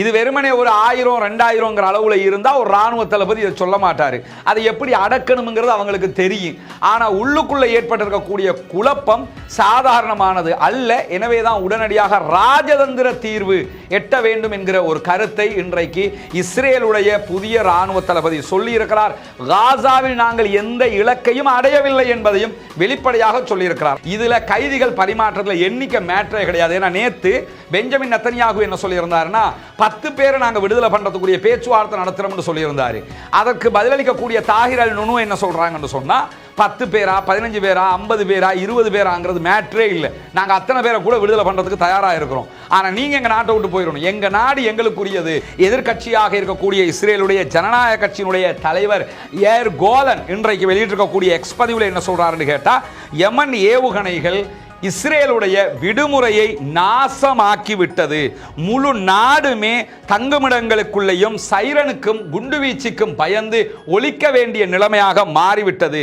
இது வெறுமனே ஒரு 1000 2000 அளவுல இருந்தா ஒரு ராணுவ தளபதி இதை சொல்ல மாட்டாரு. அதை எப்படி அடக்கணுங்கிறது அவங்களுக்கு தெரியும். ஆனா உள்ளுக்குள்ள ஏற்பட்டிருக்கக்கூடிய குழப்பம் சாதாரணமானது அல்ல. எனவேதான் உடனடியாக ராஜதந்திர தீர்வு எட்ட வேண்டும் என்கிற ஒரு கருத்தை இன்றைக்கு இஸ்ரேலுடைய புதிய ராணுவ தளபதி சொல்லி இருக்கிறார். காசாவில் நாங்கள் எந்த இலக்கையும் அடையவில்லை என்பதையும் வெளிப்படையாக சொல்லி இருக்கிறார். இதுல கைதிகள் பரிமாற்றத்தில் எண்ணிக்கை மேட்டரே கிடையாது. ஏன்னா நேத்து பெஞ்சமின் நெத்தன்யாகு என்ன சொல்லி இருந்தாருன்னா 10 பேரை நாங்கள் விடுதலை பண்றதுக்குரிய பேச்சுவார்த்தை நடத்துறோம்னு சொல்லியிருந்தாரு. அதற்கு பதிலளிக்கக்கூடிய தாஹிர் அல் நுனு என்ன சொல்றாங்கன்னு சொன்னா 10 பேரா 15 பேரா 50 பேரா 20 பேராங்கிறது மேட்ரே இல்லை. நாங்கள் அத்தனை பேரை கூட விடுதலை பண்றதுக்கு தயாராக இருக்கிறோம். ஆனால் நீங்க எங்க நாட்டை விட்டு போயிடணும். எங்க நாடு எங்களுக்குரியது. எதிர்கட்சியாக இருக்கக்கூடிய இஸ்ரேலுடைய ஜனநாயக கட்சியினுடைய தலைவர் ஏர் கோலன் இன்றைக்கு வெளியிட்டிருக்கக்கூடிய எக்ஸ் பதிவில் என்ன சொல்றாருன்னு கேட்டா யமன் ஏவுகணைகள் இஸ்ரேலுடைய விடுமுறையை நாசமாக்கிவிட்டது. முழு நாடுமே தங்குமிடங்களுக்குள்ளேயும் சைரனுக்கும் குண்டுவீச்சுக்கும் பயந்து ஒலிக்க வேண்டிய நிலைமையாக மாறிவிட்டது.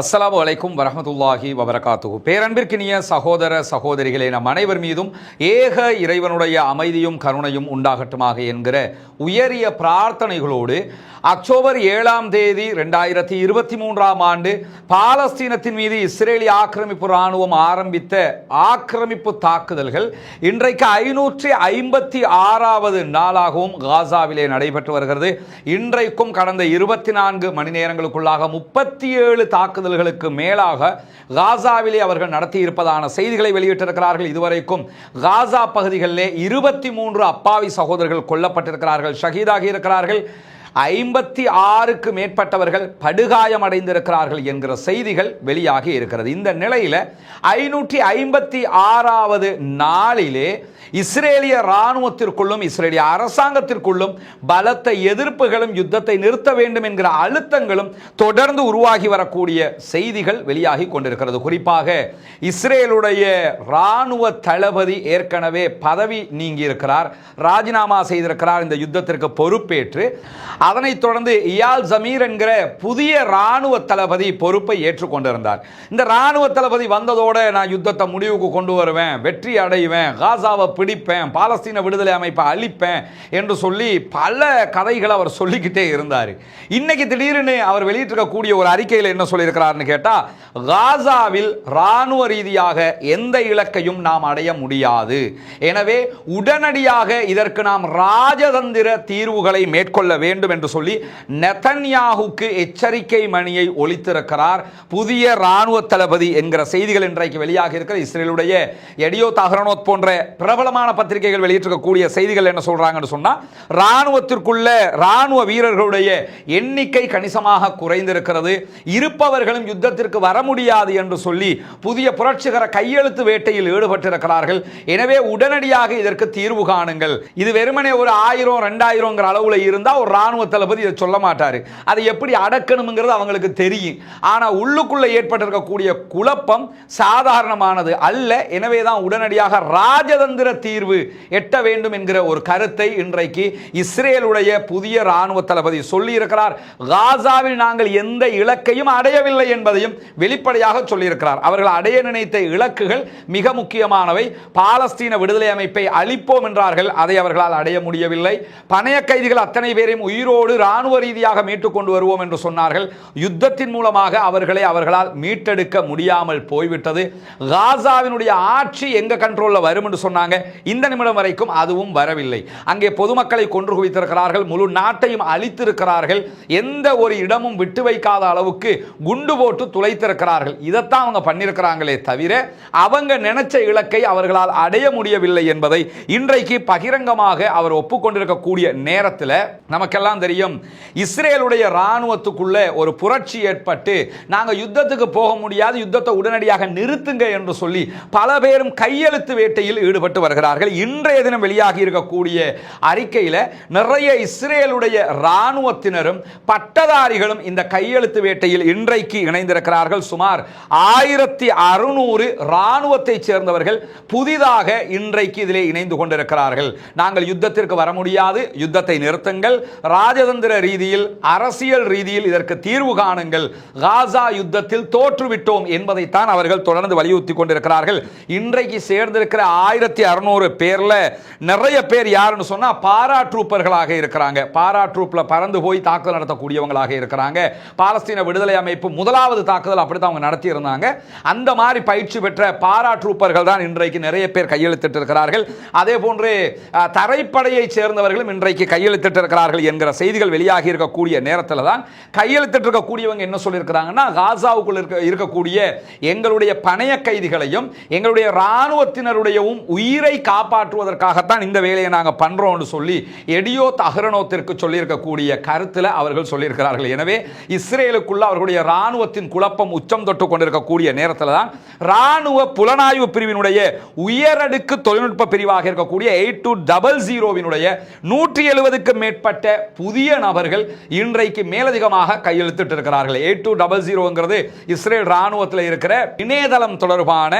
அஸ்ஸலாமு அலைக்கும் வரஹ்மத்துல்லாஹி வபரகாத்துஹு. பேரன்பிற்கினிய சகோதர சகோதரிகளே, நம் அனைவர் மீதும் ஏக இறைவனுடைய அமைதியும் கருணையும் உண்டாகட்டுமாக என்கிற உயரிய பிரார்த்தனைகளோடு அக்டோபர் 7ஆம் தேதி 2023ஆம் ஆண்டு பாலஸ்தீனத்தின் மீது இஸ்ரேலிய ஆக்கிரமிப்பு இராணுவம் ஆரம்பித்த ஆக்கிரமிப்பு தாக்குதல்கள் இன்றைக்கு 556வது நாளாகவும் காசாவிலே நடைபெற்று வருகிறது. இன்றைக்கும் கடந்த 24 மணி நேரங்களுக்குள்ளாக 37 தாக்குதல்களுக்கு மேலாக காசாவிலே அவர்கள் நடத்தி இருப்பதான செய்திகளை வெளியிட்டிருக்கிறார்கள். இதுவரைக்கும் காசா பகுதிகளிலே 23 அப்பாவி சகோதரர்கள் கொல்லப்பட்டிருக்கிறார்கள், ஷஹீதாகி இருக்கிறார்கள். 56க்கு மேற்பட்டவர்கள் படுகாயமடைந்திருக்கிறார்கள் என்கிற செய்திகள் வெளியாகி இருக்கிறது. இந்த நிலையில் 556வது நாளிலே இஸ்ரேலிய இராணுவத்திற்குள்ளும் இஸ்ரேலிய அரசாங்கத்திற்குள்ளும் பலத்த எதிர்ப்புகளும் யுத்தத்தை நிறுத்த வேண்டும் என்கிற அழுத்தங்களும் தொடர்ந்து உருவாகி வரக்கூடிய செய்திகள் வெளியாகி கொண்டிருக்கிறது. குறிப்பாக இஸ்ரேலுடைய இராணுவ தளபதி ஏற்கனவே பதவி நீங்கி இருக்கிறார், ராஜினாமா செய்திருக்கிறார் இந்த யுத்தத்திற்கு பொறுப்பேற்று. அதனைத் தொடர்ந்து இயால் ஜமீர் என்கிற புதிய இராணுவ தளபதி பொறுப்பை ஏற்றுக்கொண்டிருந்தார். இந்த இராணுவ தளபதி வந்ததோட நான் யுத்தத்தை முடிவுக்கு கொண்டு வருவேன், வெற்றி அடைவேன், காசாவை பிடிப்பேன், பாலஸ்தீன விடுதலை அமைப்பை அழிப்பேன் என்று சொல்லி பல கதைகளை அவர் சொல்லிக்கிட்டே இருந்தார். இன்னைக்கு திடீர்னு அவர் வெளியிட்டிருக்கக்கூடிய ஒரு அறிக்கையில் என்ன சொல்லியிருக்கிறார்னு கேட்டா, காசாவில் இராணுவ ரீதியாக எந்த இலக்கையும் நாம் அடைய முடியாது, எனவே உடனடியாக இதற்கு நாம் ராஜதந்திர தீர்வுகளை மேற்கொள்ள வேண்டும் என்று சொல்லி நெதன்யாகுக்கு எச்சரிக்கை மணியை ஒலித்திருக்கிறார் புதிய இராணுவ தளபதி என்கிற செய்திகள் இன்றைக்கு வெளியாக இருக்கிற இஸ்ரேலுடைய எடியோத் அஹ்ரோனோத் போன்ற பிரபலமான பத்திரிகைகள் வெளியிட்டிருக்கக்கூடிய செய்திகள் என்ன சொல்றாங்கன்னு சொன்னா, இராணுவத்திற்குள்ள இராணுவ வீரர்களுடைய எண்ணிக்கை கணிசமாக குறைந்திருக்கிறது, இருப்பவர்களும் யுத்தத்திற்கு வர முடியாது என்று சொல்லி புதிய புரட்சிகர கையெழுத்து வேட்டையில் ஈடுபட்டிருக்கிறார்கள். எனவே உடனடியாக இதற்கு தீர்வு காணுங்கள். இது வெறுமனே ஒரு 1000 2000 அளவுல இருந்தா ஒரு ராணுவ தளபதி இதை சொல்ல மாட்டாரு. அதை எப்படி அடக்கணுங்கிறது அவங்களுக்கு தெரியும். ஆனா உள்ளுக்குள்ள ஏற்பட்டிருக்கக்கூடிய குழப்பம் சாதாரணமானது அல்ல. எனவேதான் உடனடியாக ராஜதந்திர தீர்வு எட்ட வேண்டும் என்கிற ஒரு கருத்தை இன்றைக்கு இஸ்ரேலுடைய புதிய இராணுவ தளபதி சொல்லி இருக்கிறார். காசாவில் நாங்கள் எந்த இலக்கையும் அடையவில்லை என்பதையும் வெளிப்படையாக சொல்லியிருக்கிறார். அவர்கள் அடைய நினைத்த இலக்குகள் மிக முக்கியமானவை. பாலஸ்தீன விடுதலை அமைப்பை அழிப்போம் என்றார்கள், அதை அவர்களால் அடைய முடியவில்லை. பணைய கைதிகள் அத்தனை பேரையும் உயிரோடு இராணுவ ரீதியாக மீட்டுக் கொண்டு வருவோம் என்று சொன்னார்கள். யுத்தத்தின் மூலமாக அவர்களை அவர்களால் மீட்டெடுக்க முடியாமல் போய்விட்டது. காசாவினுடைய ஆட்சி எங்க கண்ட்ரோல்ல வரும் என்று சொன்னாங்க. இந்த நிமிடம் வரைக்கும் அதுவும் வரவில்லை. அங்கே பொதுமக்களை கொன்று குவித்திருக்கிறார்கள், முழு நாட்டையும் அழித்திருக்கிறார்கள், எந்த ஒரு இடமும் விட்டு வைக்காத அளவுக்கு குண்டு போட்டு துளைத்திருக்கிறார்கள். இதைத்தான் அவங்க பண்ணியிருக்கிறாங்களே தவிர அவங்க நினைச்ச இலக்கை அவர்களால் அடைய முடியவில்லை என்பதை இன்றைக்கு பகிரங்கமாக அவர் ஒப்புக்கொண்டிருக்கக்கூடிய நேரத்தில் நமக்கெல்லாம் தெரியும், இஸ்ரேலுடைய இராணுவத்துக்குள்ள ஒரு புரட்சி ஏற்பட்டு நாங்க யுத்தத்துக்கு போக முடியாது, யுத்தத்தை உடனடியாக நிறுத்துங்க என்று சொல்லி பல பேரும் கையெழுத்து வேட்டையில் ஈடுபட்டு வருகிறார்கள். இன்றைய தினம் வெளியாகி இருக்கக்கூடிய அறிக்கையில் நிறைய இஸ்ரேலுடைய இராணுவத்தினரும் பட்டதாரிகளும் இந்த கையெழுத்து வேட்டையில் இன்றைக்கு இணைந்திருக்கிறார்கள். சுமார் 1600 இராணுவத்தை சேர்ந்தவர்கள் புதிதாக இன்றைக்கு இதிலே இணைந்து கொண்டிருக்கிறார்கள். நாங்கள் யுத்தத்திற்கு வர முடியாது, யுத்தத்தை நிறுத்துங்கள், ராஜதந்திர ரீதியில், அரசியல் ரீதியில் இதற்கு தீர்வு காணுங்கள், காசா யுத்தத்தில் தோற்றுவிட்டோம் என்பதைத்தான் அவர்கள் தொடர்ந்து வலியுறுத்தி கொண்டிருக்கிறார்கள். இன்றைக்கு சேர்ந்திருக்கிற 1600 பேர்ல நிறைய பேர் யாருன்னு சொன்னா பாரா ட்ரூப்பர்களாக இருக்கிறாங்க. பாரா ட்ரூப்ல பறந்து போய் தாக்குதல் நடத்தக்கூடியவங்களாக இருக்கிறாங்க. பாலஸ்தீன விடுதலை அமைப்பு முதலாவது தாக்குதல் அப்படித்தான் அவங்க நடத்தி இருந்தாங்க. அந்த மாதிரி பயிற்சி பெற்ற பாரா ட்ரூப்பர்கள் தான் இன்றைக்கு நிறைய பேர் கையெழுத்திட்டு இருக்கிறார்கள். அதே போன்று தரைப்படையை சேர்ந்தவர்களும் இன்றைக்கு கையெழுத்திட்டு இருக்கிறார்கள் என்கிற செய்திகள் வெளியாகி இருக்கக்கூடிய நேரத்தில் தான் கையெழுத்திட்டு இருக்கக்கூடியவங்க என்ன சொல்லியிருக்கிறாங்கன்னா, காசாவுக்குள் இருக்கக்கூடிய எங்களுடைய பணைய கைதிகளையும் எங்களுடைய இராணுவத்தினருடையவும் உயிரை காப்பாற்றுவதற்காகத்தான் இந்த வேலையை நாங்கள் பண்றோம்னு சொல்லி எடியோத் அஹ்ரோனோத்திற்கு சொல்லியிருக்கக்கூடிய கருத்தில் அவர்கள் சொல்லியிருக்கிறார்கள். எனவே இஸ்ரேலுக்குள்ள அவர்களுடைய இராணுவத்தின் குழப்பம் உச்சம் தொட்டு கொண்டிருக்கக்கூடிய நேரத்தில் தான் இராணுவ புலனாய்வு பிரிவினுடைய உயரடுக்கு தொழில்நுட்ப பிரிவாக இருக்கக்கூடிய 8200 170க்கு மேற்பட்ட புதிய நபர்கள் இன்றைக்கு மேலதிகமாக கையெழுத்திட்டு இருக்கிறார்கள். 8200 இஸ்ரேல் ராணுவத்தில் இருக்கிற இணையதளம் தொடர்பான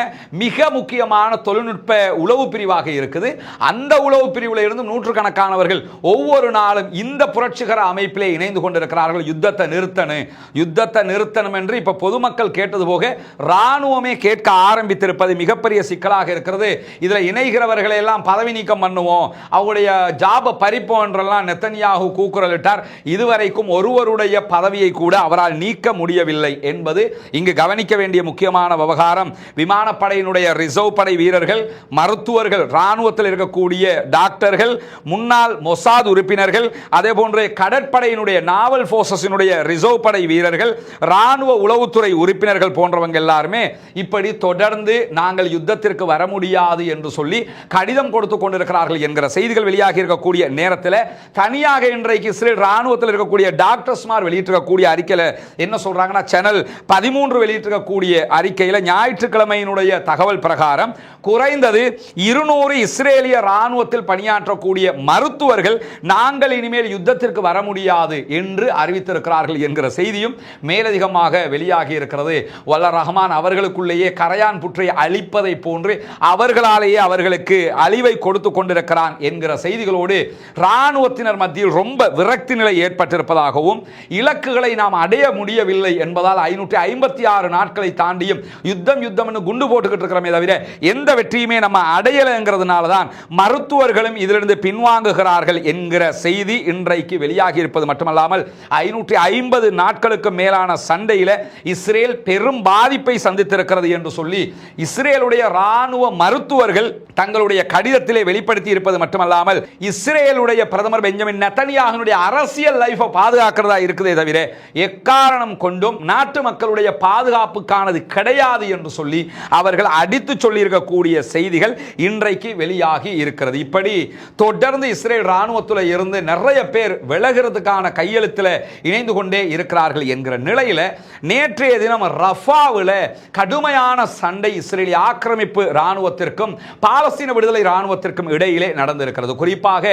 மிக முக்கியமான தொழில்நுட்ப உளவு பிரிவாக இருக்குது. அந்த உளவு பிரிவில் இருந்து நூற்றுக்கணக்கானவர்கள் ஒவ்வொரு நாளும் இந்த புரட்சிகர அமைப்பிலே இணைந்து கொண்டிருக்கிறார்கள். யுத்தத்தை நிறுத்தணும் என்று இப்ப பொதுமக்கள் கேட்டது போக ராணுவமே கேட்க ஆரம்பித்திருப்பது மிகப்பெரிய சிக்கலாக இருக்கிறது. இதுல இணைகிறவர்களை எல்லாம் பதவி நீக்கம் பண்ணுவோம், அவருடைய ஜாப பறிப்போம் என்றெல்லாம் நெத்தன்யாகு கூக்குரலிட்டார். இதுவரைக்கும் ஒருவருடைய பதவியை கூட அவரால் நீக்க முடியவில்லை என்பது இங்கு கவனிக்க வேண்டிய முக்கியமான விவகாரம். விமானப்படையினுடைய ரிசர்வ் படை வீரர்கள், மருத்துவர்கள், ராணுவத்தில் இருக்கக்கூடிய டாக்டர்கள், முன்னாள் மொசாத் உறுப்பினர்கள், அதே போன்று கடற்படையினுடைய நாவல் போர்சஸினுடைய ரிசர்வ் படை வீரர்கள், ராணுவ உளவுத்துறை உறுப்பினர்கள் போன்றவங்க எல்லாருமே இப்படி தொடர்ந்து நாங்கள் யுத்தத்திற்கு வர முடியாது என்று சொல்லி கடிதம் கொடுத்து கொண்டிருக்கிறார்கள் என்கிற செய்திகள் வெளியாகி இருக்கக்கூடிய நேரத்தில் தனியாக இன்றைக்கு இஸ்ரேல் ராணுவத்தில் இருக்கக்கூடிய டாக்டர்ஸ்மார் வெளியிட்டிருக்கக்கூடிய அறிக்கையில் என்ன சொல்றாங்கன்னா, சேனல் 13 வெளியிட்டிருக்கக்கூடிய அறிக்கையில் ஞாயிற்றுக்கிழமையினுடைய தகவல் பிரகாரம் குறைந்தது 200 இஸ்ரேலிய ராணுவத்தில் பணியாற்றக்கூடிய மருத்துவர்கள் நாங்கள் இனிமேல் யுத்தத்திற்கு வர முடியாது என்று அறிவித்திருக்கிறார்கள் என்கிற செய்தியும் மேலதிகமாக வெளியாகி இருக்கிறது. வல்ல ரஹ்மான் அவர்களுக்குள்ளேயே கரையான் புற்றை அழிப்பதை போன்று அவர்களாலேயே அவர்களுக்கு அழிவை கொடுத்து கொண்டிருக்கிறான் என்கிற செய்திகளோடு ராணுவத்தினர் மத்தியில் ரொம்ப விரக்தி நிலை ஏற்பட்டிருப்பதாகவும், இலக்குகளை நாம் அடைய முடியவில்லை என்பதால் 556 நாட்களை தாண்டியும் யுத்தம் குண்டு போட்டுக்கிட்டு இருக்கிறோமே தவிர எந்த வெற்றியுமே நம்ம அடையலைங்கிறதுனால தான் மருத்துவர்களும் இதிலிருந்து பின்வாங்குகிறார்கள் என்கிற செய்தி இன்றைக்கு வெளியாகி இருப்பது மட்டுமல்லாமல் 550 நாட்களுக்கு மேலான சண்டையில் இஸ்ரேல் பெரும் பாதிப்பை சந்தித்திருக்கிறது என்று சொல்லி இஸ்ரேலுடைய ராணுவ மருத்துவர்கள் தங்களுடைய கடிதத்திலே வெளிப்படுத்தி இருப்பது மட்டுமல்லாமல் இஸ்ரேலுடைய பிரதமர் பெஞ்சமின் நெத்தன்யாகுனுடைய அரசியல் லைஃபை பாதுகாக்கிறதா இருக்குதே தவிர எக்காரணம் கொண்டும் நாட்டு மக்களுடைய பாதுகாப்புக்கானது கிடையாது என்று சொல்லி அவர்கள் அடித்து சொல்லி இருக்கக்கூடிய செய்திகள் இன்றைக்கு வெளியாகி இருக்கிறது. இப்படி தொடர்ந்து இஸ்ரேல் ராணுவத்தில் இருந்து நிறைய பேர் விலகிறதுக்கான கையெழுத்தில் இணைந்து கொண்டே இருக்கிறார்கள் என்கிற நிலையில் நேற்றைய தினம் ரஃபாவில் கடுமையான சண்டை இஸ்ரேலிய ஆக்கிரமிப்பு ராணுவத்திற்கும் பாலஸ்தீன விடுதலை ராணுவத்திற்கும் இடையிலே நடந்திருக்கிறது. குறிப்பாக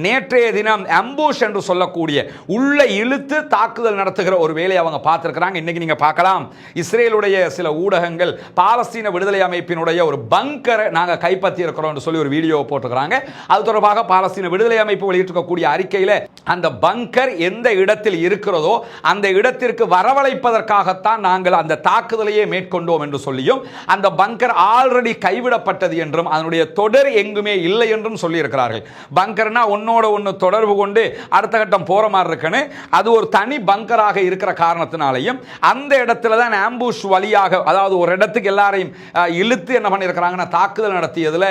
நேற்றைய தினம் அம்பூஷ் என்று சொல்லக்கூடிய உள்ள இழுத்து தாக்குதல் நடத்துகிற ஒரு வேலையை அவங்க பார்த்திருக்கிறாங்க. இன்னைக்கு நீங்க பார்க்கலாம், இஸ்ரேலுடைய சில ஊடகங்கள் பாலஸ்தீன விடுதலை அமைப்பினுடைய ஒரு பங்கரை நாங்கள் கைப்பற்றி இருக்கிறோம் என்று சொல்லி ஒரு வீடியோ போட்டுக்கிறாங்க. அது தொடர்பாக பாலஸ்தீன விடுதலை அமைப்பு வெளியிட்டிருக்கக்கூடிய அறிக்கையில் அந்த பங்கர் எந்த இடத்தில் இருக்கிறதோ அந்த இடத்திற்கு வரவழைப்பதற்காகத்தான் நாங்கள் அந்த தாக்குதலையே மேற்கொண்டோம் என்று சொல்லியும், அந்த பங்கர் ஆல்ரெடி கைவிடப்பட்டது என்றும் அதனுடைய தொடர் எங்குமே இல்லை என்றும் சொல்லி இருக்கிறார்கள். பங்கர்னா ஒன்னோட ஒன்று தொடர்பு கொண்டு அடுத்த கட்டம் போற மாதிரி இருக்குன்னு அது ஒரு தனி பங்கராக இருக்கிற காரணத்தினாலையும் அந்த இடத்துல தான் ஆம்புஷ் வழியாக, அதாவது ஒரு இடத்துக்கு எல்லாரையும் இழுத்து என்ன பண்ணியிருக்கிறாங்கன்னா தாக்குதல் நடத்தியதுல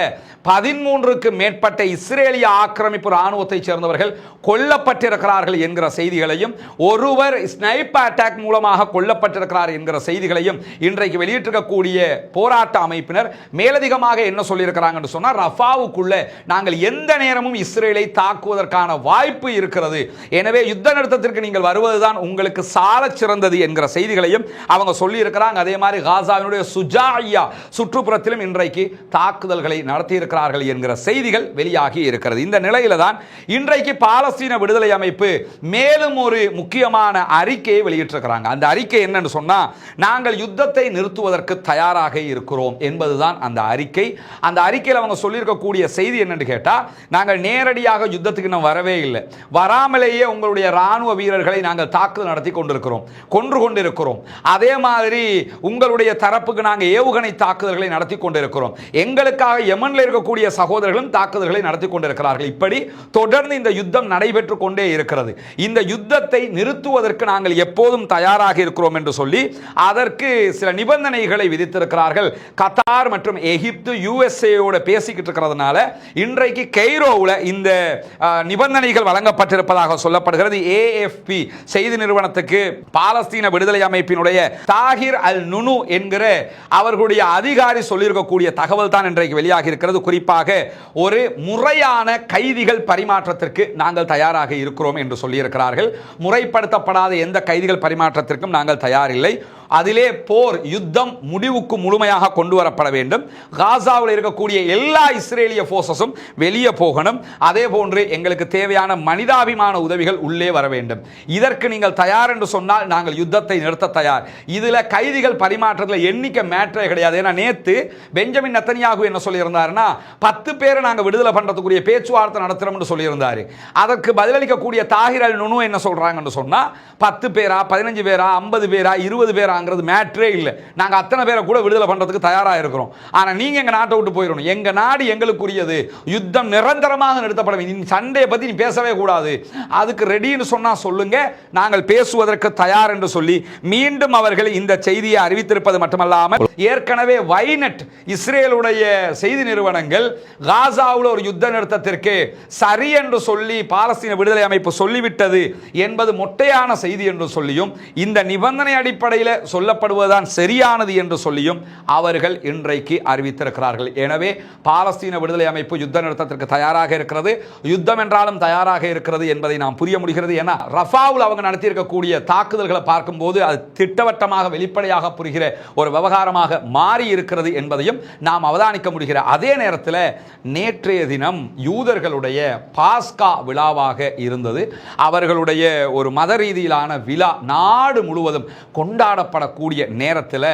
13க்கு மேற்பட்ட இஸ்ரேலிய ஆக்கிரமிப்பு ராணுவத்தை சேர்ந்தவர்கள் கொல்லப்பட்டிருக்கிறார்கள் என்கிற செய்திகளையும், ஒருவர் ஸ்னைப்பர் அட்டாக் மூலமாக கொல்லப்பட்டிருக்கிறார் என்கிற செய்திகளையும் இன்றைக்கு வெளியிட்டிருக்கக்கூடிய போராட்ட அமைப்பினர் மேலதிகமாக என்ன சொல்லியிருக்கிறாங்கன்னு சொன்னா, ரஃபாவுக்குள்ள நாங்கள் எந்த நேரமும் இஸ்ரேலை தாக்குவதற்கான வாய்ப்பு இருக்கிறது, எனவே யுத்த நிறுத்தத்திற்கு நீங்கள் வருவதுதான் உங்களுக்கு சால சிறந்தது என்கிற செய்திகளையும் அவங்க சொல்லி இருக்கிறாங்க. அதே மாதிரி காசாவினுடைய சுஜாயா சுற்றுப்புறத்திலும் இன்றைக்கு தாக்குதல்களை நடத்தி இருக்கிறார்கள் என்கிற செய்திகள் வெளியாகி இருக்கிறது. இந்த நிலையில தான் இன்றைக்கு பாலஸ்தீன விடுதலை அமைப்பு மேலும் ஒரு முக்கியமான அறிக்கையை வெளியிட்டிருக்கிறாங்க. அந்த அறிக்கை என்னன்னு சொன்னா, நாங்கள் யுத்தத்தை நிறுத்துவதற்கு தயாராக இருக்கிறோம் என்பதுதான் அந்த அறிக்கை. அந்த அறிக்கையில் அவங்க சொல்லியிருக்கக்கூடிய செய்தி என்னன்னு கேட்டா, நாங்கள் நேரடியாக யுத்தத்துக்கு இன்னும் வரவே இல்லை, வர வராமலேயே உங்களுடைய ராணுவ வீரர்களை நாங்கள் தாக்குதல் நடத்தி கொண்டிருக்கிறோம், கொன்று கொண்டிருக்கிறோம். அதே மாதிரி உங்களுடைய தரப்புக்கு நாங்கள் ஏவுகணை தாக்குதல்களை நடத்தி கொண்டிருக்கிறோம். எங்களுக்காக யமன்ல இருக்கக்கூடிய சகோதரர்களும் தாக்குதல்களை நடத்தி கொண்டிருக்கிறார்கள். இப்படி தொடர்ந்து இந்த யுத்தம் நடைபெற்றுக் கொண்டே இருக்கிறது. இந்த யுத்தத்தை நிறுத்துவதற்கு நாங்கள் எப்போதும் தயாராக இருக்கிறோம் என்று சொல்லி அதற்கு சில நிபந்தனைகளை விதித்திருக்கிறார்கள். கத்தார் மற்றும் எகிப்து யுஎஸ்ஏயோட பேசிக்கிட்டு இருக்கிறதுனால இன்றைக்கு கெய்ரோவில் இந்த நிபந்தனைகள் வழங்கப்பட்டிருப்பதாக சொல்லப்படுகிறது. ஏஎஃப்பி செய்தி நிறுவனத்துக்கு பாலஸ்தீன விடுதலை அமைப்பினுடைய தாகிர் அல் நுனு என்கிற அவர்களுடைய அதிகாரி சொல்லியிருக்கக்கூடிய தகவல் தான் இன்றைக்கு வெளியாகி இருக்கிறது. குறிப்பாக ஒரு முறையான கைதிகள் பரிமாற்றத்திற்கு நாங்கள் தயாராக இருக்கிறோம் என்று சொல்லியிருக்கிறார்கள். முறைப்படுத்தப்படாத எந்த கைதிகள் பரிமாற்றத்திற்கும் நாங்கள் தயாரில்லை. அதிலே போர் யுத்தம் முடிவுக்கு முழுமையாக கொண்டு வரப்பட வேண்டும். காசாவில் இருக்கக்கூடிய எல்லா இஸ்ரேலிய போர்சஸும் வெளியே போகணும். அதே போன்று எங்களுக்கு தேவையான மனிதாபிமான உதவிகள் உள்ளே வர வேண்டும். இதற்கு நீங்கள் தயார் என்று சொன்னால் நாங்கள் யுத்தத்தை நிறுத்த தயார். இதில் கைதிகள் பரிமாற்றத்தில் எண்ணிக்கை மேட்டரே கிடையாது. ஏன்னா நேற்று பெஞ்சமின் நெத்தனியாகு என்ன சொல்லியிருந்தாருன்னா 10 பேரை நாங்கள் விடுதலை பண்ணுறதுக்குரிய பேச்சுவார்த்தை நடத்துகிறோம்னு சொல்லியிருந்தார். அதற்கு பதிலளிக்கக்கூடிய தாகிர் அல் நுனு என்ன சொல்கிறாங்கன்னு சொன்னால் 10 பேரா 15 பேரா 50 பேரா 20 பேரா மேட்டரே இல்லை. நாங்கள் அத்தனை பேரை கூட விடுதலை பண்றதுக்கு தயாராக இருக்கிறோம். ஆனால் நீங்க எங்க நாட்டை விட்டு போயிடணும். எங்க நாடு எங்களுக்குரியது. யுத்தம் நிரந்தரமாக நிறுத்தப்பட வேண்டும். சண்டையை பத்தி நீ பேசவே கூடாது. அதுக்கு ரெடின்னு சொன்னா சொல்லுங்க, நாங்கள் பேசுவதற்கு தயார் என்று சொல்லி மீண்டும் அவர்கள் இந்த செய்தியை அறிவித்திருப்பது மட்டுமல்லாமல் ஏற்கனவே வைநெட் இஸ்ரேலுடைய செய்தி நிறுவனங்கள் காசாவில் ஒரு யுத்த நிறுத்தத்திற்கு சரி என்று சொல்லி பாலஸ்தீன விடுதலை அமைப்பு சொல்லிவிட்டது என்பது மொட்டையான செய்தி என்று சொல்லியும் இந்த நிபந்தனை அடிப்படையில் சொல்லப்படுவதுதான் சரியானது என்று சொல்லியும் அவர்கள் இன்றைக்கு அறிவித்திருக்கிறார்கள். எனவே பாலஸ்தீன விடுதலை அமைப்பு யுத்த நிறுத்தத்திற்கு தயாராக இருக்கிறது. யுத்தம் என்றாலும் தயாராக இருக்கிறது என்பதை நாம் புரிய முடிகிறது. ஏன்னா ரஃபாவில் அவங்க நடத்தியிருக்கக்கூடிய தாக்குதல்களை பார்க்கும்போது அது திட்டவட்டமாக வெளிப்படையாக புரிகிற ஒரு விவகாரமாக மாறி இருக்கிறது என்பதையும் நாம் அவதானிக்க முடிகிற அதே நேரத்தில் நேற்றைய தினம் யூதர்களுடைய பாஸ்கா விழாவாக இருந்தது. அவர்களுடைய ஒரு மத ரீதியிலான விழா நாடு முழுவதும் கொண்டாடப்படக்கூடிய நேரத்தில்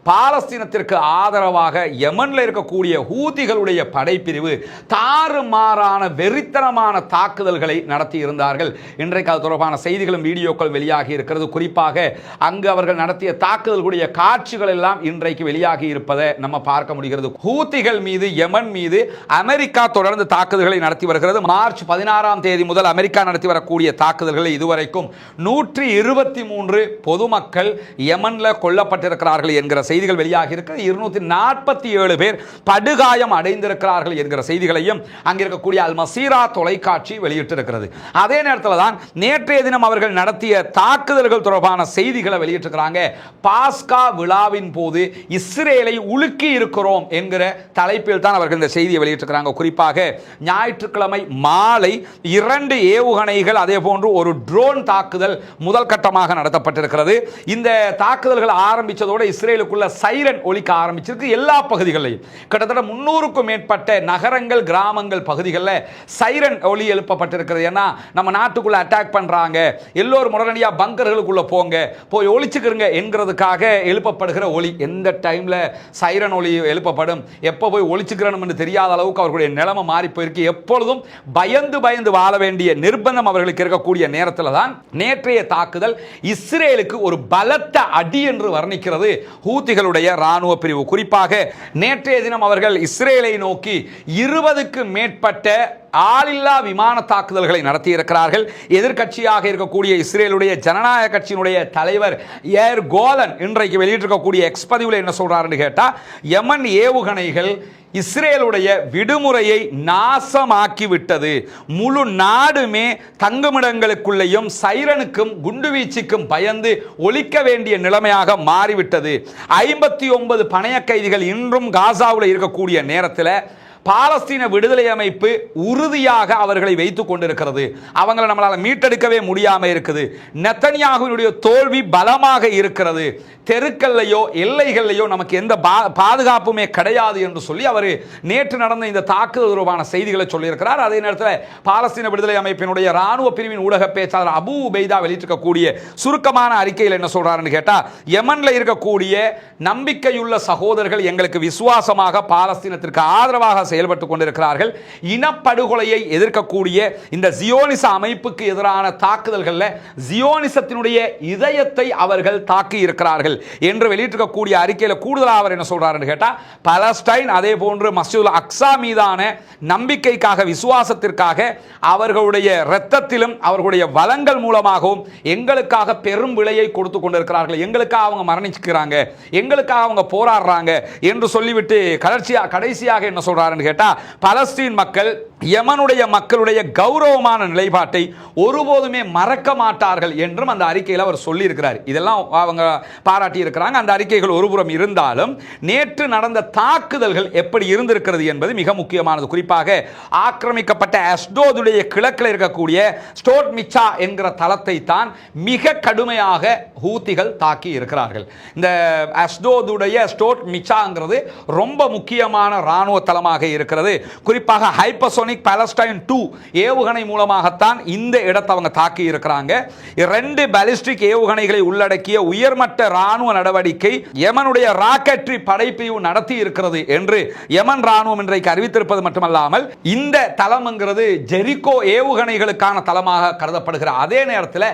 பாலஸ்தீனத்திற்கு ஆதரவாக யமன்ல இருக்கக்கூடிய ஹூதிகளுடைய படைப்பிரிவு தாறுமாறான வெறித்தனமான தாக்குதல்களை நடத்தி இருந்தார்கள். இன்றைக்கு அது தொடர்பான செய்திகளும் வீடியோக்கள் வெளியாகி இருக்கிறது. குறிப்பாக அங்கு அவர்கள் நடத்திய தாக்குதல்களுடைய காட்சிகள் எல்லாம் இன்றைக்கு வெளியாகி இருப்பதை நம்ம பார்க்க முடிகிறது. ஹூதிகள் மீது யமன் மீது அமெரிக்கா தொடர்ந்து தாக்குதல்களை நடத்தி வருகிறது. மார்ச் 16ஆம் தேதி முதல் அமெரிக்கா நடத்தி வரக்கூடிய தாக்குதல்களை இதுவரைக்கும் 123 பொதுமக்கள் யமன்ல கொல்லப்பட்டிருக்கிறார்கள் என்கிற செய்திகள் வெளியாகி இருக்கிறது. 247 பேர் படுகாயம் அடைந்திருக்கிறார்கள் என்கிற செய்திகளையும் அங்கிருக்கக்கூடிய அல் மசீரா தொலைக்காட்சி வெளியிட்டிருக்கிறது. அதே நேரத்தில் தான் நேற்றைய தினம் அவர்கள் நடத்திய தாக்குதல்கள் தொடர்பான செய்திகளை வெளியிட்டிருக்கிறாங்க. பாஸ்கா விழாவின் போது இஸ்ரேலை உலுக்கி இருக்கிறோம் என்கிற தலைப்பில் தான் அவர்கள் இந்த செய்தியை வெளியிட்டிருக்கிறாங்க. குறிப்பாக ஞாயிற்றுக்கிழமை மாலை 2 ஏவுகணைகள் அதே போன்று ஒரு ட்ரோன் தாக்குதல் முதல் கட்டமாக நடத்தப்பட்டிருக்கிறது. இந்த தாக்குதல்கள் ஆரம்பித்ததோடு இஸ்ரேலுக்குள்ள சைரன் ஒலிக்க ஆரம்பிச்சிருக்கு. எல்லா பகுதிகளிலும் கிட்டத்தட்ட 300க்கும் மேற்பட்ட நகரங்கள் கிராமங்கள் பகுதிகளில் சைரன் ஒலி எழுப்பப்பட்டிருக்கிறது. ஏன்னா நம்ம நாட்டுக்குள்ள அட்டாக் பண்றாங்க, எல்லோரும் உடனடியாக பங்கர்களுக்குள்ள போங்க, போய் ஒளிச்சுக்கிறங்க என்கிறதுக்காக எழுப்பப்படுகிற ஒலி. எந்த டைம்ல சைரன் ஒலி எழுப்பப்படும், எப்போ போய் ஒளிச்சுக்கிறோம் என்று தெரியாத அளவுக்கு அவர்களுடைய நிலைமை மாறி போயிருக்கு. எப்பொழுதும் பயந்து பயந்து வாழ வேண்டிய நிர்பந்தம் அவர்களுக்கு இருக்கக்கூடிய நேரத்தில் தான் நேற்றைய தாக்குதல் இஸ்ரேலுக்கு ஒரு பலத்த அடி என்று வர்ணிக்கிறது ஹூதிகளுடைய ராணுவ பிரிவு. குறிப்பாக நேற்றைய தினம் அவர்கள் இஸ்ரேலை நோக்கி 20க்கு மேற்பட்ட ஆளில்லா விமான தாக்குதல்களை நடத்தி இருக்கிறார்கள். எதிர்க்கட்சியாக இருக்கக்கூடிய இஸ்ரேலுடைய ஜனநாயக கட்சியினுடைய தலைவர் ஏர் கோலன் இன்றைக்கு வெளியிட்டிருக்கக்கூடிய எக்ஸ் பதிவில் என்ன சொல்றாருன்னு கேட்டா, யமன் ஏவுகணைகள் இஸ்ரேலுடைய விடுமுறையை நாசமாக்கி விட்டது. முழு நாடுமே தங்குமிடங்களுக்குள்ளேயும் சைரனுக்கும் குண்டுவீச்சுக்கும் பயந்து ஒலிக்க வேண்டிய நிலைமையாக மாறிவிட்டது. 59 பணைய கைதிகள் இன்றும் காசாவில் இருக்கக்கூடிய நேரத்தில் பாலஸ்தீன விடுதலை அமைப்பு உறுதியாக அவர்களை வைத்துக் கொண்டிருக்கிறது. அவங்களை நம்மளால மீட்டெடுக்கவே முடியாம இருக்குது. நெத்தனியாகுவினுடைய தோல்வி பலமாக இருக்கிறது. தெருக்கல்லையோ எல்லைகள்லையோ நமக்கு எந்த பாதுகாப்புமே கிடையாது என்று சொல்லி அவர் நேற்று நடந்த இந்த தாக்குதல் தொடர்பான செய்திகளை சொல்லியிருக்கிறார். அதே நேரத்தில் பாலஸ்தீன விடுதலை அமைப்பினுடைய ராணுவ பிரிவின் ஊடக பேச்சாளர் அபு உபைதா வெளியிட்டிருக்கக்கூடிய சுருக்கமான அறிக்கையில் என்ன சொல்றாருன்னு கேட்டா, யமன்ல இருக்கக்கூடிய நம்பிக்கையுள்ள சகோதரர்கள் எங்களுக்கு விசுவாசமாக பாலஸ்தீனத்திற்கு ஆதரவாக செயல்பட்டு கொண்டிருக்கிறார்கள். இனப்படுகொலையை எதிர்க்கக்கூடிய இந்த ஜியோனிச அமைப்புக்கு எதிரான தாக்குதல்களில் ஜியோனிசத்தினுடைய இதயத்தை அவர்கள் தாக்கி இருக்கிறார்கள் என்று வெளியிட்டிருக்கக்கூடிய அறிக்கையில் கூடுதலாக அவர் என்ன சொல்றாருன்னு கேட்டா, பலஸ்டைன் அதே போன்று மஸ்ஜிதுல் அக்ஸா மீதான நம்பிக்கைக்காக, விசுவாசத்திற்காக அவர்களுடைய இரத்தத்திலும் அவர்களுடைய வளங்கள் மூலமாகவும் எங்களுக்காக பெரும் விலையை கொடுத்து கொண்டிருக்கிறார்கள், எங்களுக்காக அவங்க மரணிச்சுக்கிறாங்க, எங்களுக்காக அவங்க போராடுறாங்க என்று சொல்லிவிட்டு கடைசியாக என்ன சொல்றாருன்னு கேட்டா, பலஸ்தீன் மக்கள் யமனுடைய மக்களுடைய கௌரவமான நிலைப்பாட்டை ஒருபோதுமே மறக்க மாட்டார்கள் என்றும் அந்த அறிக்கையில் அவர் சொல்லி இருக்கிறார். இதெல்லாம் அவங்க பாராட்டி இருக்கிறாங்க. அந்த அறிக்கைகள் ஒருபுறம் இருந்தாலும் நேற்று நடந்த தாக்குதல்கள் எப்படி இருந்திருக்கிறது என்பது மிக முக்கியமானது. குறிப்பாக ஆக்கிரமிக்கப்பட்ட அஸ்டோதுடைய கிழக்கில் இருக்கக்கூடிய ஸ்டோட் மிச்சா என்கிற தளத்தை தான் மிக கடுமையாக ஹூத்திகள் தாக்கி இருக்கிறார்கள். இந்த அஸ்டோதுடைய ஸ்டோட் மிச்சாங்கிறது ரொம்ப முக்கியமான ராணுவ தளமாக இருக்கிறது. குறிப்பாக ஹைப்பர்சோனிக் பாலஸ்டைன் 2 ஏவுகணை மூலமாகத்தான் இந்த இடத்தை அவங்க தாக்கி இருக்கிறாங்க. 2 பாலிஸ்டிக் ஏவுகணைகளை உள்ளடக்கிய உயர்மட்ட ராணுவ நடவடிக்கை யமனுடைய ராக்கெட்ரி படைப்பிரிவு நடத்தி இருக்கிறது என்று யமன் ராணுவம் இன்றைக்கு அறிவித்திருப்பது மட்டுமல்லாமல், இந்த தளம்ங்கிறது ஜெரிகோ ஏவுகணைகளுக்கான தளமாக கருதப்படுகிறது. அதே நேரத்தில்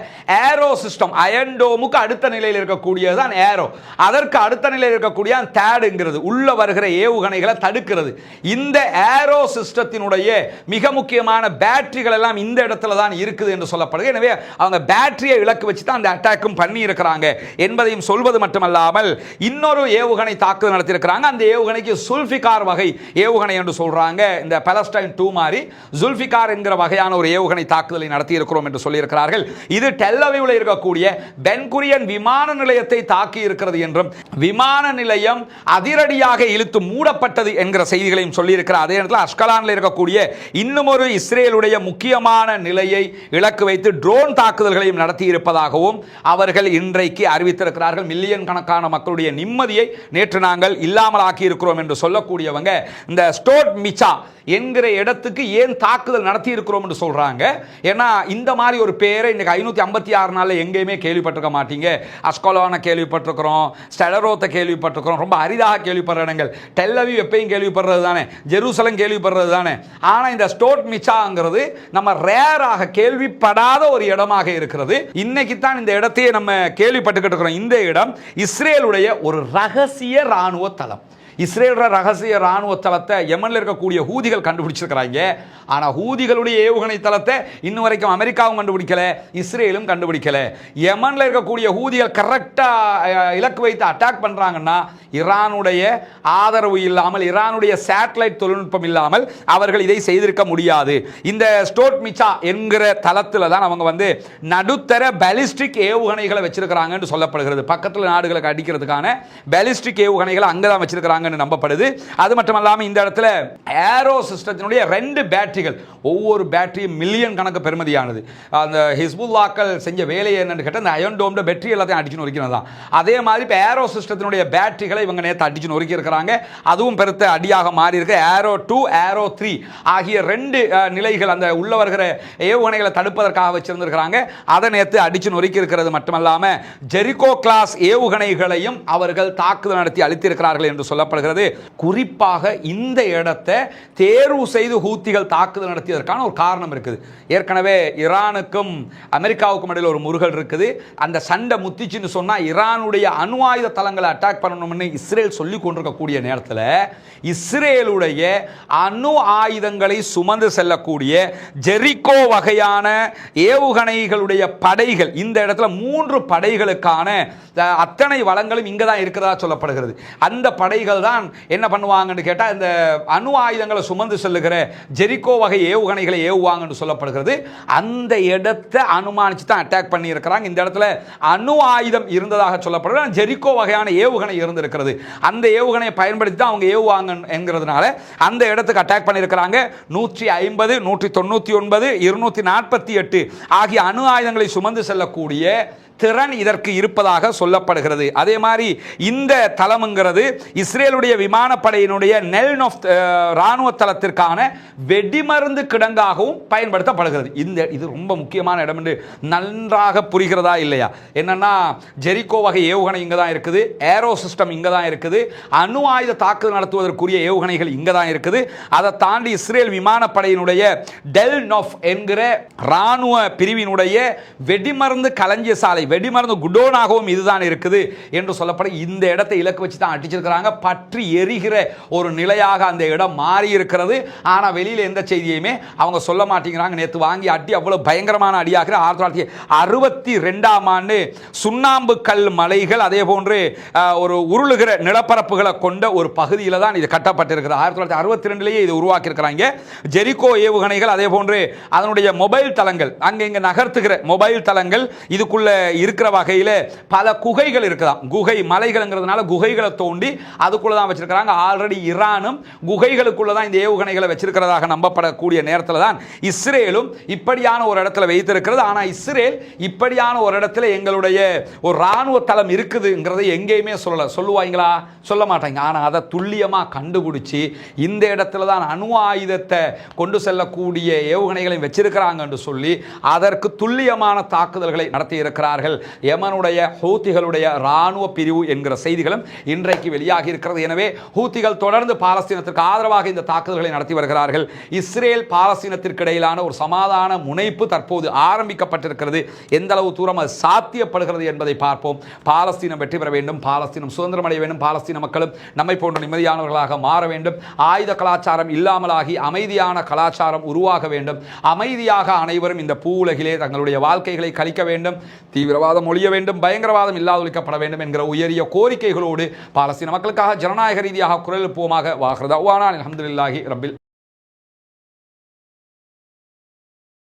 ஏரோ சிஸ்டம், அயன்டோமுக்கு அடுத்த நிலையில் இருக்கக்கூடியதுதான் ஏரோ, அதற்கு அடுத்த நிலையில் இருக்கக்கூடிய தேடுங்கிறது உள்ள வருகிற ஏவுகணைகளை தடுக்கிறது. இந்த ஏரோ சிஸ்டத்தினுடைய மிக முக்கியமான பேட்டரிகள் எல்லாம் இந்த இடத்துல தான் இருக்குது என்று சொல்லப்படுகிறது. எனவே அவங்க பேட்டரியை இலக்கு வச்சு தான் அந்த அட்டாக்கும் பண்ணி இருக்கிறாங்க என்பதையும் சொல்வது மட்டுமல்லாமல், இன்னொரு ஏவுகணை தாக்குதல் நடத்தியிருக்கிறாங்க. அந்த ஏவுகணைக்கு சுல்ஃபிகார் வகை ஏவுகணை என்று சொல்றாங்க. இந்த பாலஸ்டைன் 2 மாதிரி சுல்ஃபிகார் என்கிற வகையான ஒரு ஏவுகணை தாக்குதலை நடத்தி இருக்கிறோம் என்று சொல்லியிருக்கிறார்கள். இது டெல் அவீவில் இருக்கக்கூடிய பென் குரியன் விமான நிலையத்தை தாக்கி இருக்கிறது என்றும், விமான நிலையம் அதிரடியாக இழுத்து மூடப்பட்டது என்கிற செய்திகளையும் சொல்லியிருக்கிறார். அதே நேரத்தில் அஷ்கலானில் இருக்கக்கூடிய இன்னும் ஒரு இஸ்ரேலுடைய முக்கியமான நிலையை இலக்கு வைத்து ட்ரோன் தாக்குதல்களையும் நடத்தி இருப்பதாகவும் அவர்கள் இன்றைக்கு அறிவித்திருக்கிறார்கள். மில்லியன் கணக்கான மக்களுடைய நிம்மதியை நேற்று நாங்கள் இல்லாமல் ஆக்கி இருக்கிறோம் என்று சொல்லக்கூடியவங்க இந்த ஸ்டோட் மிச்சா என்கிற இடத்துக்கு ஏன் தாக்குதல் நடத்தி இருக்கிறோம் என்று சொல்றாங்க. ஏன்னா இந்த மாதிரி ஒரு பேரை இன்னைக்கு 556 நாள்ல எங்கேயுமே கேள்விப்பட்டிருக்க மாட்டீங்க. அஸ்கலோனை கேள்விப்பட்டிருக்கிறோம், ஸ்டெலரோத்தை கேள்விப்பட்டிருக்கிறோம், ரொம்ப அரிதாக கேள்விப்படுற இடங்கள். டெல் அவீவ் எப்பயும் கேள்விப்படுறது தானே, ஜெருசலம் கேள்விப்படுறது தானே. ஆனால் இந்த ஸ்டோட் மிச்சாங்கிறது நம்ம ரேராக கேள்விப்படாத ஒரு இடமாக இருக்கிறது. இன்னைக்கு தான் இந்த இடத்தையே நம்ம கேள்விப்பட்டுக்கிட்டு இருக்கிறோம். இந்த இடம் இஸ்ரேலுடைய ஒரு ரகசிய ராணுவ தளம். இஸ்ரேல் ரகசிய ராணுவ தளத்தை யமனில் இருக்கக்கூடிய ஹூதிகள் கண்டுபிடிச்சிருக்கிறாங்க. ஆனால் ஹூதிகளுடைய ஏவுகணை தளத்தை இன்னும் வரைக்கும் அமெரிக்காவும் கண்டுபிடிக்கல, இஸ்ரேலும் கண்டுபிடிக்கல. யமனில் இருக்கக்கூடிய ஹூதிகள் கரெக்டாக இலக்கு வைத்து அட்டாக் பண்ணுறாங்கன்னா ஈரானுடைய ஆதரவு இல்லாமல், ஈரானுடைய சேட்டலைட் தொழில்நுட்பம் இல்லாமல் அவர்கள் இதை செய்திருக்க முடியாது. இந்த ஸ்டோட் மிச்சா என்கிற தளத்தில் தான் அவங்க நடுத்தர பாலிஸ்டிக் ஏவுகணைகளை வச்சிருக்கிறாங்கன்னு சொல்லப்படுகிறது. பக்கத்தில் நாடுகளுக்கு அடிக்கிறதுக்கான பாலிஸ்டிக் ஏவுகணைகளை அங்கே தான் வச்சிருக்கிறாங்க நம்பப்படுது. அது மட்டுமல்லாமல் இந்த இடத்துல ஏரோ சிஸ்டத்தினுடைய 2 பேட்டரிகள், ஒவ்வொரு பேட்டரியும் மில்லியன் கணக்கு பெருமதியானது. அந்த ஹிஸ்புல்லாக்கள் செஞ்ச வேலை என்னன்னு கேட்டால் இந்த அயன் டோம்ட பேட்டரி எல்லாத்தையும் அடிச்சு நொறுக்கிறது தான். அதே மாதிரி இப்போ ஏரோ சிஸ்டத்தினுடைய பேட்டரிகளை இவங்க நேற்று அடிச்சு நொறுக்கி இருக்கிறாங்க. அதுவும் பெருத்த அடியாக மாறி இருக்கு. ஏரோ 2, ஏரோ 3 ஆகிய 2 நிலைகள் அந்த உள்ள வருகிற ஏவுகணைகளை தடுப்பதற்காக வச்சிருந்திருக்கிறாங்க. அதை நேற்று அடிச்சு நொறுக்கி இருக்கிறது மட்டுமல்லாமல் ஜெரிகோ கிளாஸ் ஏவுகணைகளையும் அவர்கள் தாக்குதல் நடத்தி அளித்திருக்கிறார்கள் என்று சொல்லப்படுகிறது. குறிப்பாக இந்த இடத்தை தேர்வு செய்து ஹூத்திகள் தாக்குதல் நடத்தியதற்கான ஒரு காரணம் இருக்குது. ஏற்கனவே ஈரானுக்கும் அமெரிக்காவுக்கும் இடையில் ஒரு முருகல் இருக்குது. அந்த சண்டை முத்திச்சுன்னு சொன்னா ஈரானுடைய அணு ஆயுத தளங்களை அட்டாக் பண்ணணும்னு இஸ்ரேல் சொல்லி கொண்டிருக்கக்கூடிய நேரத்தில் இஸ்ரேலுடைய அணு ஆயுதங்களை சுமந்து செல்லக்கூடிய ஜெரிகோ வகையான ஏவுகணைகளுடைய படைகள், இந்த இடத்துல 3 படைகளுக்கான அத்தனை வளங்களும் இங்கே தான் இருக்கிறதா சொல்லப்படுகிறது. அந்த படைகள் தான் என்ன பண்ணுவாங்கன்னு கேட்டால் இந்த அணு ஆயுதங்களை சுமந்து செல்லுகிற ஜெரிகோ வகை ஏவுகணைகளை ஏவுவாங்கன்னு சொல்லப்படுகிறது. அந்த இடத்தை அனுமானிச்சு தான் அட்டாக் பண்ணி இருக்கிறாங்க. இந்த இடத்துல அணு ஆயுதம் இருந்ததாக சொல்லப்படுகிறது, ஜெரிகோ வகையான ஏவுகணை இருந்திருக்கிறது. அந்த ஏவுகணையை பயன்படுத்தி தான் அவங்க ஏவுவாங்க என்கிறதுனால அந்த இடத்துக்கு அட்டாக் பண்ணியிருக்கிறாங்க. 150, 199, 248 ஆகிய அணு ஆயுதங்களை சுமந்து செல்லக்கூடிய திறன் இதற்கு இருப்பதாக சொல்லப்படுகிறது. அதே மாதிரி இந்த தளம்ங்கிறது இஸ்ரேலுடைய விமானப்படையினுடைய நெல்னோஃப் ராணுவ தளத்திற்கான வெடிமருந்து கிடங்காகவும் பயன்படுத்தப்படுகிறது. இது ரொம்ப முக்கியமான இடம் என்று நன்றாக புரிகிறதா இல்லையா? என்னன்னா ஜெரிகோ வகை ஏவுகணை இங்க தான் இருக்குது, ஏரோ சிஸ்டம் இங்க தான் இருக்குது, அணு ஆயுத தாக்குதல் நடத்துவதற்குரிய ஏவுகணைகள் இங்க தான் இருக்குது. அதை தாண்டி இஸ்ரேல் விமானப்படையினுடைய டெல்னோஃப் என்கிற ராணுவ பிரிவினுடைய வெடிமருந்து களஞ்சிய சாலை, வெடிமருந்து குடோனாகவும் இதுதான் இருக்குது என்று சொல்லப்படும். இந்த இடத்தை இலக்கு வச்சு தான் அடிச்சிருக்கிறாங்க. பற்றி எரிகிற ஒரு நிலையாக அந்த இடம் மாறி இருக்கிறது. ஆனா வெளியில எந்த செய்தியுமே அவங்க சொல்ல மாட்டேங்கிறாங்க. நேற்று வாங்கி அடி அவ்வளவு பயங்கரமான அடியாக 1962ஆம் ஆண்டு சுண்ணாம்பு கல் மலைகள் அதே போன்று ஒரு உருளுகிற நிலப்பரப்புகளை கொண்ட ஒரு பகுதியில் தான் இது கட்டப்பட்டிருக்கிறது. 1962லேயே இது உருவாக்கி இருக்கிறாங்க. ஜெரிகோ ஏவுகணைகள் அதே போன்று அதனுடைய மொபைல் தளங்கள் அங்க இங்க நகர்த்துகிற மொபைல் தளங்கள் இதுக்குள்ள இருக்கிற வகையில் பல குகைகள் இருக்குதாம். குகை மலைகள்ங்கிறதுனால குகைகளை தோண்டி அதுக்குள்ள தான் வச்சிருக்கிறாங்க. ஆல்ரெடி ஈரானும் குகைகளுக்குள்ள தான் இந்த ஏவுகணைகளை வச்சிருக்கிறதாக நம்பப்படக்கூடிய நேரத்தில் தான் இஸ்ரேலும் இப்படியான ஒரு இடத்துல வைத்திருக்கிறது. ஆனா இஸ்ரேல் இப்படியான ஒரு இடத்துல எங்களுடைய ஒரு ராணுவ தளம் இருக்குதுங்கிறதை எங்கேயுமே சொல்லுவாங்களா? சொல்ல மாட்டாங்க. ஆனா அதை துல்லியமா கண்டுபிடிச்சு இந்த இடத்துல தான் அணு ஆயுதத்தை கொண்டு செல்லக்கூடிய ஏவுகணைகளை வச்சிருக்கிறாங்க என்று சொல்லி அதற்கு துல்லியமான தாக்குதல்களை நடத்தி இருக்கிறார்கள் யமனுடைய ஹூத்திகளுடைய ராணுவ பிரிவு என்கிற செய்திகளும் இன்றைக்கு வெளியாகி இருக்கிறது. எனவே ஹூத்திகள் தொடர்ந்து பாலஸ்தீனத்திற்கு ஆதரவாக இந்த தாக்குதல்களை நடத்தி வருகிறார்கள். இஸ்ரேல் பாலஸ்தீனத்திற்கு இடையிலான ஒரு சமாதான முனைப்பு தற்போது ஆரம்பிக்கப்பட்டிருக்கிறது. எந்த அளவு தூரம் அது சாத்தியப்படுகிறது என்பதை பார்ப்போம். பாலஸ்தீனம் வெற்றி பெற வேண்டும், பாலஸ்தீனம் சுதந்திரம் அடைய வேண்டும், பாலஸ்தீன மக்களும் நம்மை போன்ற நிம்மதியானவர்களாக மாற வேண்டும், ஆயுத கலாச்சாரம் இல்லாமலாகி அமைதியான கலாச்சாரம் உருவாக வேண்டும், அமைதியாக அனைவரும் இந்த பூ உலகிலே தங்களுடைய வாழ்க்கைகளை கழிக்க வேண்டும், தீவிரவாதம் ஒழிய வேண்டும், பயங்கரவாதம் இல்லாதொழிக்கப்பட வேண்டும் என்கிற உயரிய கோரிக்கைகளோடு பாலஸ்தீன மக்களுக்காக ஜனநாயக ரீதியாக குரல் எழுப்புவோமாக. வாஹ்ரதவானா அல்ஹம்துலில்லாஹி ரப்பில்